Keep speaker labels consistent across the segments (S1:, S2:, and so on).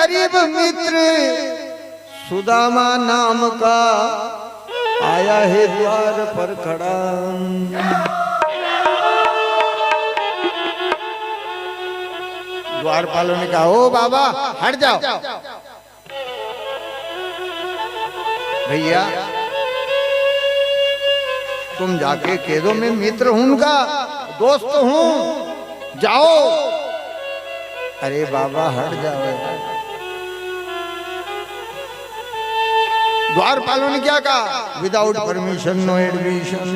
S1: गरीब मित्र सुदामा नाम का आया है द्वार पर खड़ा। द्वारपालों ने कहा, ओ बाबा हट जाओ भैया, तुम जाके कह दो मैं मित्र हूं उनका, दोस्त हूं, जाओ। अरे बाबा हट जाओ। द्वारपालों ने क्या कहा, विदाउट परमिशन नो एडमिशन,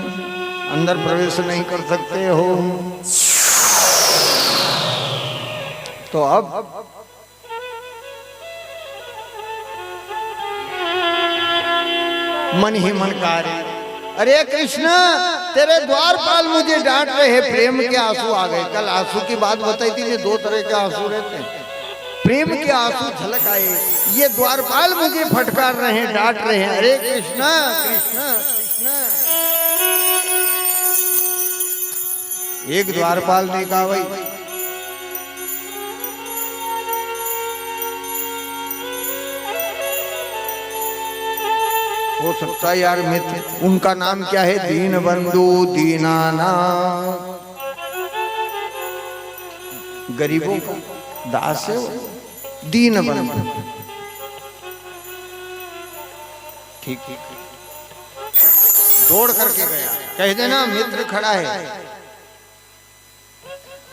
S1: अंदर प्रवेश नहीं कर सकते हो। तो अब मन ही मन कार्य, अरे कृष्ण तेरे द्वारपाल मुझे डांट रहे हैं, प्रेम के आंसू आ गए। कल आंसू की बात बताई थी, ये दो तरह के आंसू रहते हैं, प्रेम के आंसू झलक आए, ये द्वारपाल मुझे फटकार रहे हैं, डांट रहे हैं। अरे कृष्ण कृष्ण कृष्ण। एक द्वारपाल ने कहा, भाई हो सकता है यार मित्र, उनका नाम क्या है, दीन बंधु दीनानाथ, गरीबों का दास है, दीन बंधु। ठीक ठीक, दौड़ करके गया, कह देना मित्र खड़ा है।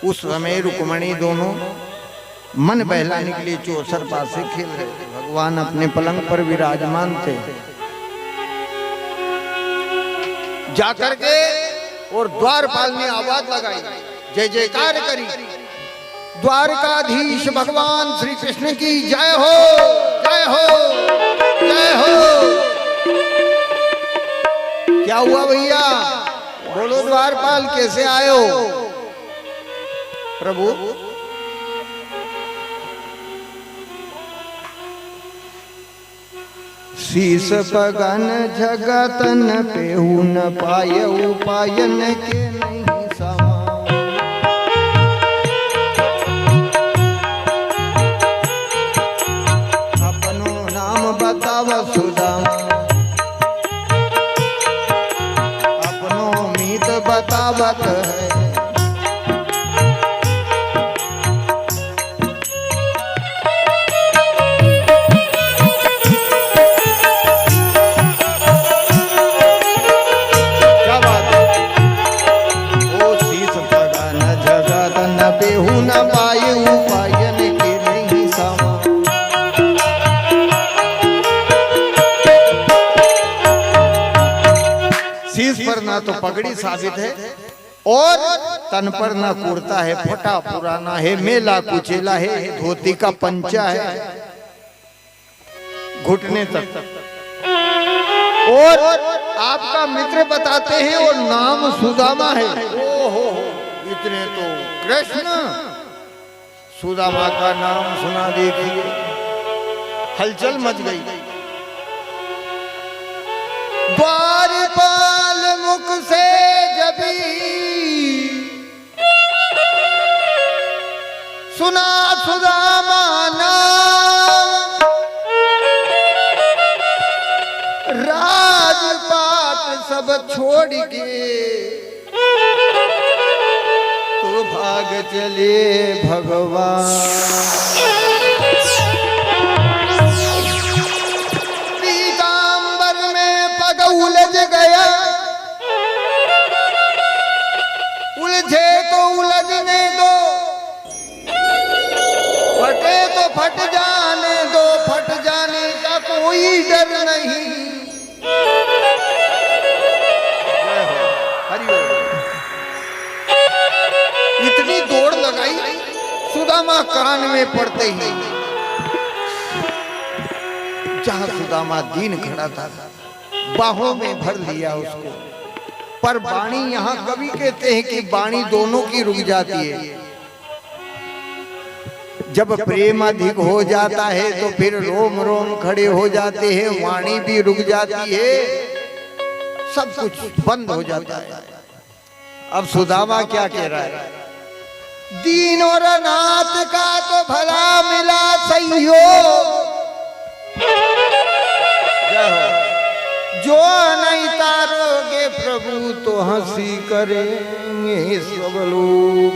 S1: उस समय रुक्मणी दोनों मन बहलाने के लिए चौसर पासे खेल रहे थे, भगवान अपने पलंग पर विराजमान थे। जाकर के और द्वारपाल ने आवाज लगाई, जय जयकार करी, द्वारकाधीश भगवान श्री कृष्ण की जय हो, जय हो, जय हो। क्या हुआ भैया, बोलो द्वारपाल कैसे आए हो? प्रभु शीस पगन जगतन पेहू न पाय उपायन के नहीं समा। अपनो नाम बताव सुदामा, अपनो मीत बतावत है। तो पगड़ी साबित है और तन पर ना कुर्ता है, फटा पुराना है, मेला कुचेला है, धोती का पंचा है घुटने तक। और आपका मित्र बताते हैं और नाम सुदामा है। ओहो, इतने तो कृष्ण सुदामा का नाम सुना, देखिए हलचल मच गई। द्वारपाल मुख से जबी सुना सुदामा नाम, राजपाट सब छोड़ के तो भाग चले भगवान। उलझ गया, उलझे तो उलझने दो, फटे तो फट जाने दो, फट जाने का कोई डर नहीं। इतनी दौड़ लगाई, सुदामा कान में पड़ते ही जहां सुदामा दीन खड़ा था बाहों में भर लिया उसको। पर वाणी, यहाँ कवि कहते हैं कि वाणी दोनों की रुक जाती है। जब प्रेम अधिक हो जाता है तो फिर रोम रोम खड़े हो जाते हैं, वाणी भी रुक जाती है, सब कुछ बंद हो जाता है। अब सुदामा क्या कह रहा है, दीन और अनाथ का तो भला मिला सही योग, जो नहीं तारोगे प्रभु तो हंसी करेंगे सब लोग।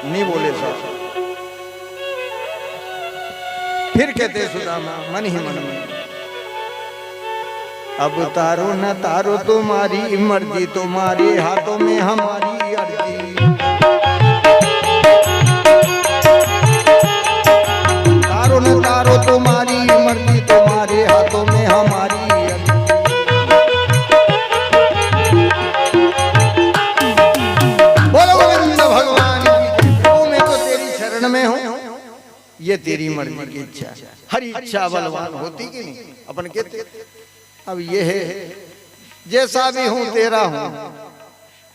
S1: नहीं बोले साहब। फिर कहते सुदामा मन ही मन में, अब तारो न तारो तुम्हारी मर्जी, तुम्हारे हाथों में हमारी अर्जी। तारो न तारो तुम्हारी मर्जी, तुम्हारे हाथों में हमारी अर्जी। बोलो गोविंद भगवान की जय। मैं तो तेरी शरण में हूँ, ये तेरी मर्जी की इच्छा। हर इच्छा बलवान होती कि नहीं, अपन कहते। अब ये है जैसा भी हूं तेरा हूं,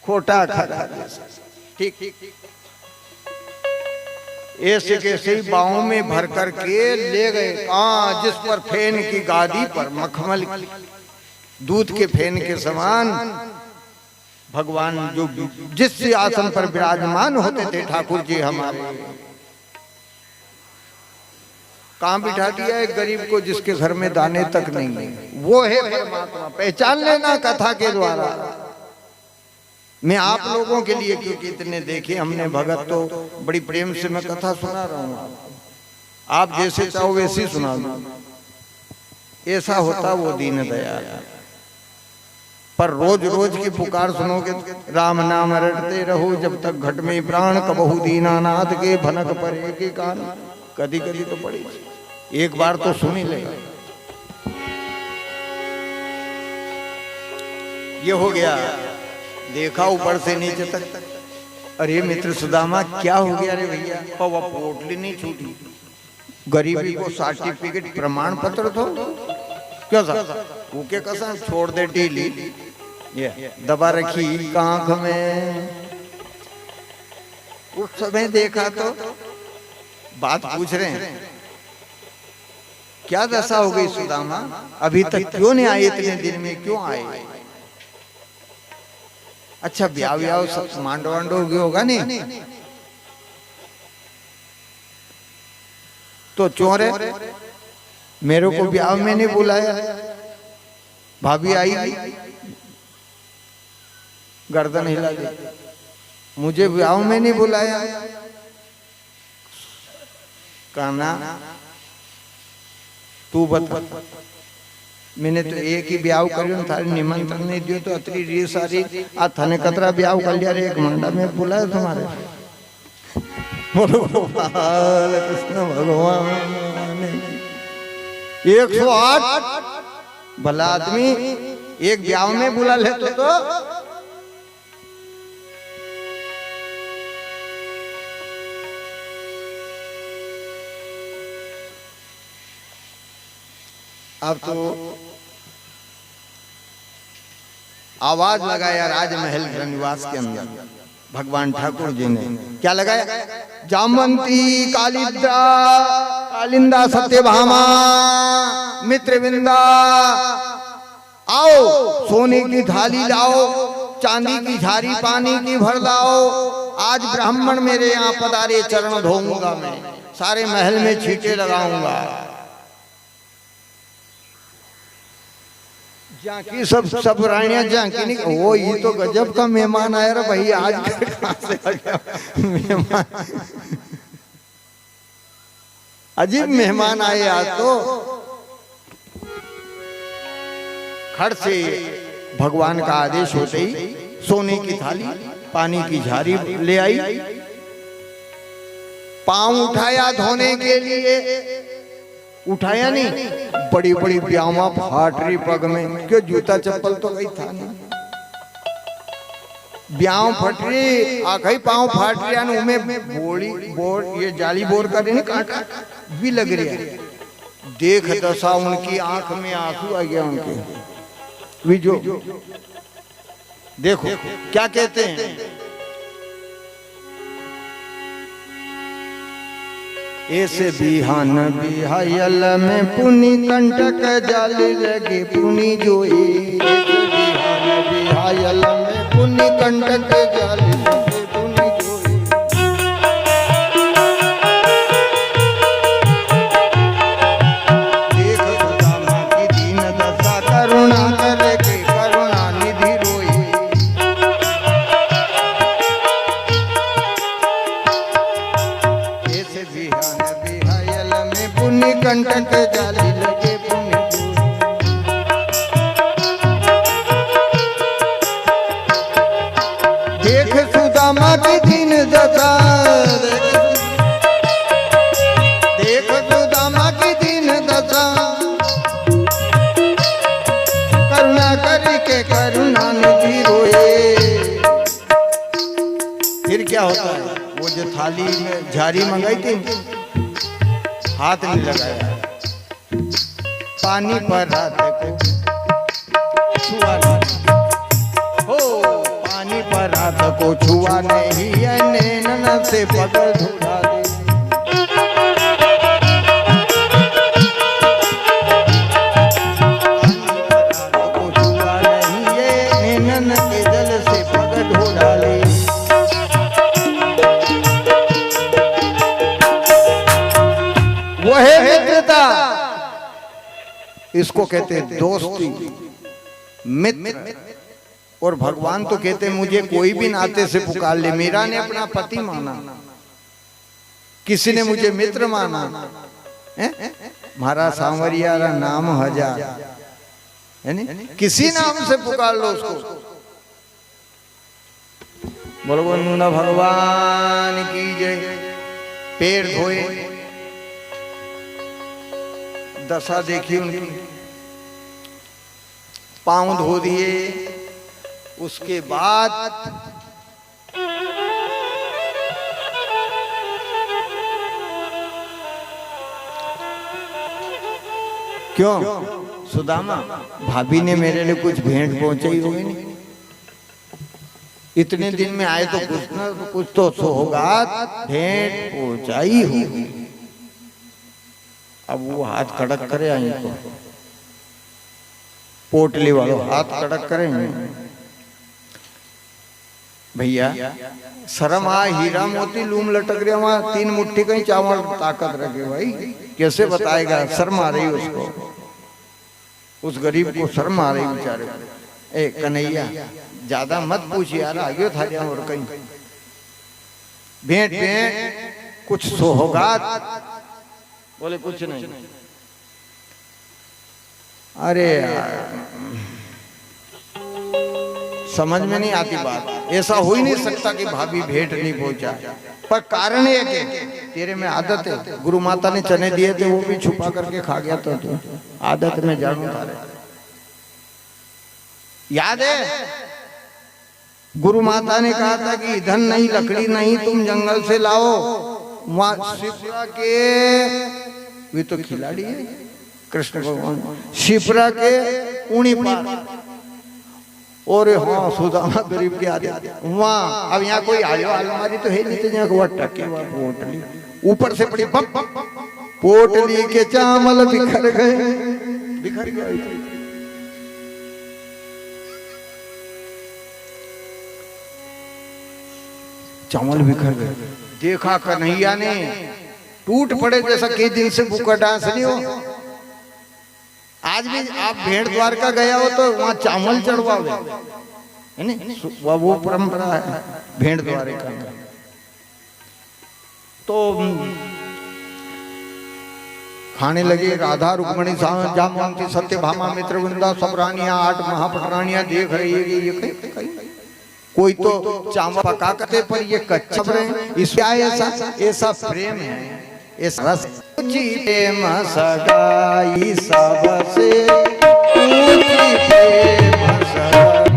S1: खोटा खरा ठीक। ऐसे कैसे ही बाहों में भर करके ले गए, कहां जिस पर फेन की गादी पर मखमल दूध के फेन के समान भगवान जो जिस आसन पर विराजमान होते थे ठाकुर जी हमारे, कहां बिठा दिया एक गरीब को जिसके घर में दाने तक नहीं है। वो है परमात्मा। पहचान लेना कथा के द्वारा। मैं आप लोगों के लिए, क्योंकि इतने देखे हमने भगत, तो बड़ी प्रेम से मैं कथा सुना रहा हूँ। आप जैसे चाहो वैसी सुना दो। ऐसा होता वो दीन दयाल। पर रोज रोज की पुकार सुनोगे, राम नाम रटते रहो जब तक घट में प्राण, कबहू दीनानाथ के भनक परे के कान। कदी कदी तो पड़ी, एक बार तो सुन ही लेगा। ये हो गया, देखा ऊपर से नीचे तक। अरे मित्र सुदामा क्या हो गया रे भैया? वो पोटली नहीं छूटी, गरीबी को सर्टिफिकेट प्रमाण पत्र तो क्यों सा वो के कसम छोड़ दे ढीली, ये दबा रखी आंख में। उस समय देखा तो बात पूछ रहे हैं, क्या दशा हो गई सुदामा? अभी तक क्यों नहीं आए? इतने दिन में क्यों आए? अच्छा ब्याह व्याह सब मांडो वांडो हो गया होगा नहीं? तो चोरे मेरे को ब्याह में नहीं बुलाया, भाभी आई गर्दन हिला दी, मुझे ब्याह में नहीं बुलाया। कहना तू बता, मैंने तो एक ही ब्याह करियो, थारे निमंत्रण नहीं दियो तो अतरी री सारी आ थाने कतरा ब्याह कर लिया रे, एक मंडा में बुलाया तुम्हारे। बोलो गोपाल कृष्ण भगवान। 108 भला आदमी एक ब्याह में बुला ले तो अब तो आवाज लगाया राजमहल निवास के अंदर भगवान ठाकुर जी ने। क्या लगाया? जामवंती कालिंदा कालिंदा सत्यभामा मित्रविंदा, आओ सोने की थाली लाओ, चांदी की झारी पानी की भर लाओ। आज ब्राह्मण मेरे यहाँ पधारे, चरण धोऊंगा मैं, सारे महल में छींटे लगाऊंगा। झांकी सब रानियां झांकी नहीं, वो ये तो गजब का मेहमान आया रे भाई, आज कहां से आ गया मेहमान? अजीब मेहमान आए आज तो। खड़ से भगवान का आदेश होते ही सोने की थाली पानी की झारी ले आई, पांव उठाया धोने के लिए। उठाया नहीं, बड़ी बड़ी ब्यामा फाट रही पग में, क्यों जूता चप्पल तो कहीं था नहीं। ब्याह फट रही, आखिरी पांव फाट रही, उनमें बोड़ी बोर ये जाली बोर का नहीं कांटा भी लग रही है। देख दशा उनकी, आंख में आंसू आ गया उनके भी। जो देखो क्या कहते हैं, ऐसे बिहान बिहायल में पुनि कंटक जाली लगे पुनि जोई। ऐसे बिहान बिहायल में पुनि कंटक जाली लगे पुनि जोई। देख सुदामा की दीन दशा, देख सुदामा की दीन दशा, करुणा करके करुणा निधि रोए। फिर क्या होता है, वो जो थाली में झारी मंगाई थी, हाथ नहीं लगाया, पानी पर रात को छुआ नहीं, हो पानी पर रात को छुआ नहीं, नैनन से पकड़ धुला दे। इसको कहते हैं दोस्ती, मित्र। और भगवान तो कहते हैं मुझे कोई भी नाते से पुकार ले। मीरा ने अपना पति माना, किसी ने मुझे मित्र माना, मारा सांवरिया रा नाम हजार, है नहीं, किसी नाम से पुकार लो उसको। बोलो बोलो भगवान की जय। पैर धोए, दशा देखी उनकी, पांव धो दिए, उसके बाद क्यों सुदामा भाभी ने मेरे लिए कुछ भेंट पहुंचाई होगी नहीं, इतने दिन में आए तो कुछ ना कुछ तो सौगात भेंट पहुंचाई होगी। अब वो हाथ कड़क करे आई को, पोटली वालों हाथ कड़क करेंगे भैया, शर्म आ, हीरा मोती लूम लटक रहे, वहां 3 मुट्ठी कहीं चावल ताकत रखे भाई, कैसे बताएगा, शर्म आ रही उसको, उस गरीब को शर्म आ रही बेचारे को। ए कन्हैया ज्यादा मत पूछ यार, आगे था जा और कहीं भेंट भेंट कुछ सौगात, बोले कुछ नहीं। अरे समझ में नहीं आती बात, ऐसा हो ही नहीं सकता कि भाभी भेंट नहीं पहुंचा, पर कारण ये कि तेरे में आदत है। गुरु माता ने चने दिए थे, वो भी छुपा करके खा गया था, तो आदत में जानू था। याद है गुरु माता ने कहा था कि धन नहीं लकड़ी नहीं तुम जंगल से लाओ, वहां शिप्रा के, वे तो खिलाड़ी है कृष्ण भगवान, शिप्रा के ऊनी पार, और हाँ सुदामा गरीब के आदि वहां। अब यहाँ कोई आयो अलमारी तो है नहीं, तो यहाँ को टके पोटली ऊपर से पड़ी बम, पोटली के चावल बिखर गए, बिखर गए। चावल बिखर गए, देखा कन्हैया ने, टूट पड़े जैसा कई दिन से भूखा डांस नहीं हो। आज भी आप भेड़ द्वारका गया हो तो वहां चावल चढ़वावे, है नहीं, वो परंपरा है भेड़ द्वारका का। तो खाने लगे, राधा रुक्मणी जामवंती सत्यभामा मित्रवृंदा सब रानियां 8 महापटरानियां देख रही है ये कोई तो चावल पका करते, पर ये कच्चा प्रेम, इसका ऐसा प्रेम है, ऐसा रस प्रेम सगाई सबसे ऊंची प्रेम सगाई।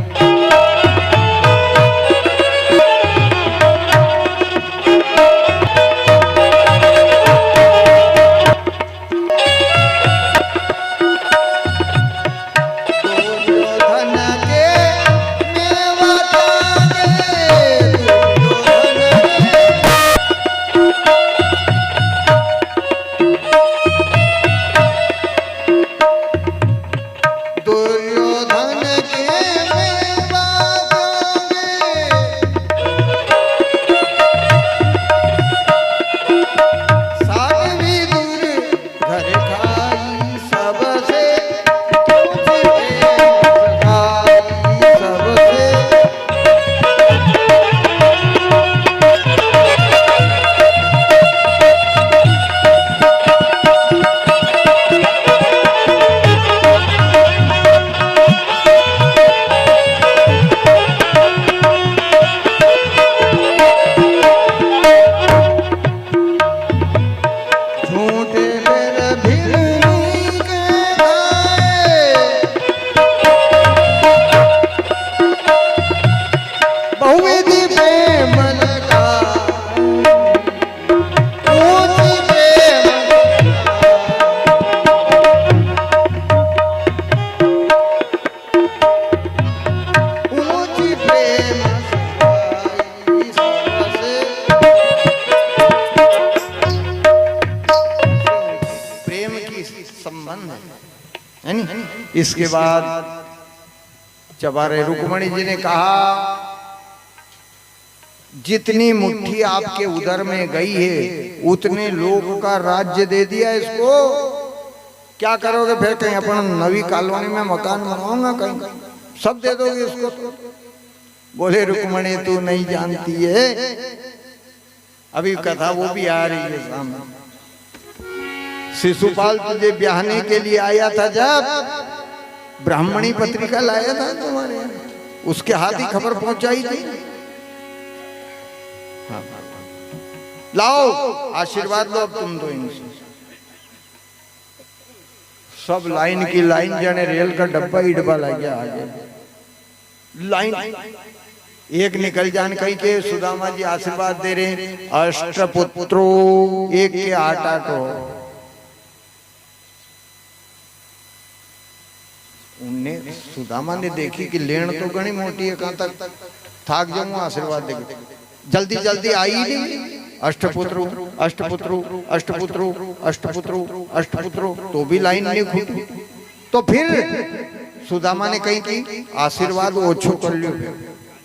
S1: दुर्योधन प्रेम लगा ऊंची प्रेम ऊंची प्रेम प्रेम की संबंध है नी? इसके बाद चबारे रुक्मणी जी ने कहा जितनी मुट्ठी आपके उदर में गई है उतने लोग का राज्य दे दिया इसको, क्या करोगे फिर? कहीं अपन नवी कॉलोनी में मकान बनवाऊंगा, कहीं सब दे दोगे इसको? बोले रुक्मणी तू नहीं जानती है, अभी कथा वो भी आ रही है सामने। शिशुपाल तुझे ब्याहने के लिए आया था, जब ब्राह्मणी पत्रिका लाया था तुम्हारे यहाँ, उसके हाथ ही खबर पहुंचाई थी। हाँ। लाओ आशीर्वाद लो अब तुम दो इनसे। सब लाइन की लाइन, जाने रेल का डब्बा ही डब्बा लग गया आगे लाइन। एक निकल जान कहीं के सुदामा जी आशीर्वाद दे रहे, अष्टपुत्रो एक के 8-8 हो। उनने सुदामा ने देखी कि लेन तो घनी मोटी है, कहां तक थाक जाऊंगा आशीर्वाद देके, जल्दी जल्दी आई नहीं। अष्टपुत्रो अष्टपुत्रो अष्टपुत्रो अष्टपुत्रो अष्टपुत्रो, तो भी लाइन नहीं खुली। तो फिर सुदामा ने कहीं की आशीर्वाद ओछो कर लियो।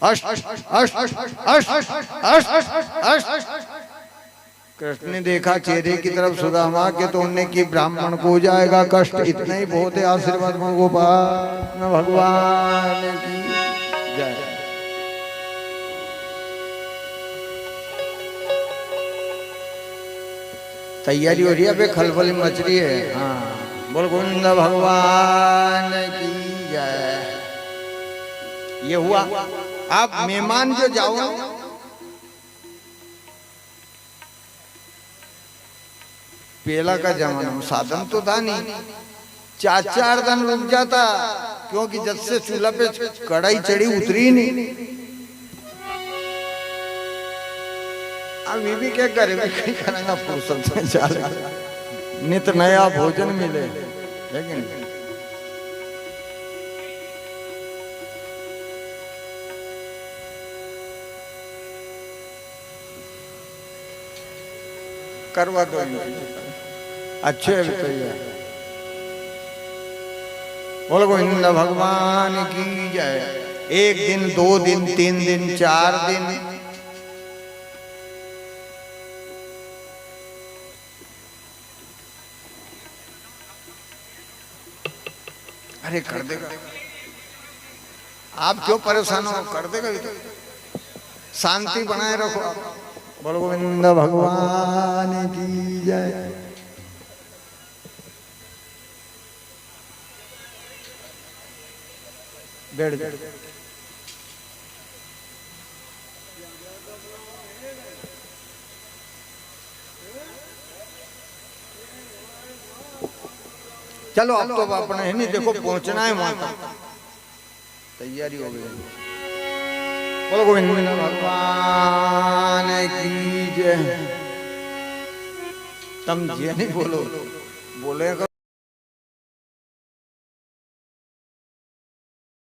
S1: अष्ट अष्ट अष्ट अष्ट अष्ट। कृष्ण ने देखा चेहरे की तरफ सुदामा के, तो उनने की ब्राह्मण को हो जाएगा कष्ट, इतना ही बहुत है। आशीर्वाद गोपाल भगवान की जय। तैयारी हो रही है, अबे खलबली मच रही है। हाँ बोल गोविंद भगवान की जय। ये हुआ। आप मेहमान जो जाओ, पहला का जमाना साधन तो था नहीं, 4-4 दिन रुक जाता, क्योंकि जब से चूल्हा पे कढ़ाई चढ़ी उतरी नहीं। अब ये भी क्या करे, कहीं करेंगे फुर्सत में चाल नित नया भोजन मिले, लेकिन करवा दो अच्छे तो ये। बोल गोविंद भगवान की जय। 1 दिन 2 दिन 3 दिन 4 दिन अरे कर देगा, आप क्यों परेशान हो, कर देगा। शांति बनाए रखो। बोलो गोविंद भगवान की जय। बैठ जा। चलो अब तो अपने है नहीं, देखो पहुंचना है वहां तक, तैयारी हो गई। बोलो गोविंद भगवान की जय। तुम ये नहीं बोलो, बोले करो